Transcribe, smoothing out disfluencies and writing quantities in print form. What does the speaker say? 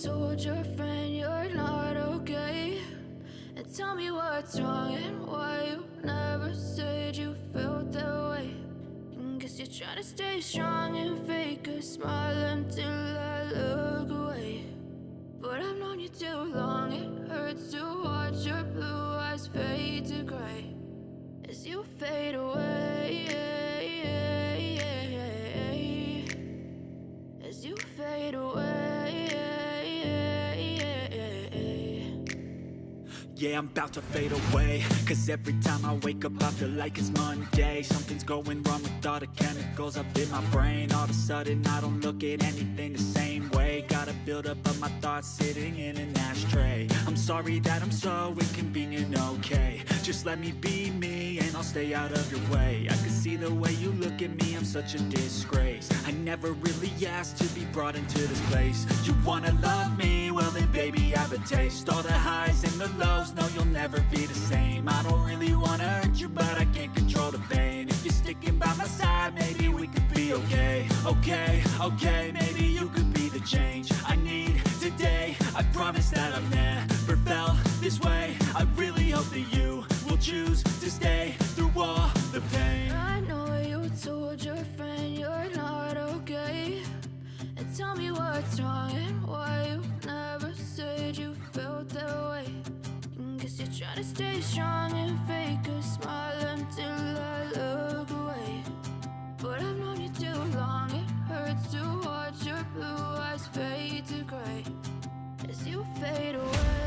told your friend you're not okay? And tell me what's wrong and why you never said you felt that way. And guess you're trying to stay strong and fake a smile until I look away. But I've known you too long, it hurts to watch your blue eyes fade to gray as you fade away, as you fade away. Yeah, I'm about to fade away, cause every time I wake up I feel like it's Monday. Something's going wrong with all the chemicals up in my brain. All of a sudden I don't look at anything the same way. Got a buildup of my thoughts sitting in an ashtray. I'm sorry that I'm so inconvenient, okay? Just let me be me and I'll stay out of your way. I can see the way you look at me, I'm such a disgrace. I never really asked to be brought into this place. You wanna love me? Well then baby I have a taste. All the highs and the lows, no you'll never be the same. I don't really wanna hurt you but I can't control the pain. If you're sticking by my side maybe we could be okay. Okay, maybe you could be the change I need today. I promise that I've never felt this way. I really hope that you will choose to stay through all the pain. I know you told your friend you're not okay. And tell me what's wrong and why you never said you felt that way. And guess you're trying to stay strong and fake a smile until I look away. But I've known you too long, it hurts to watch your blue eyes fade to gray as you fade away.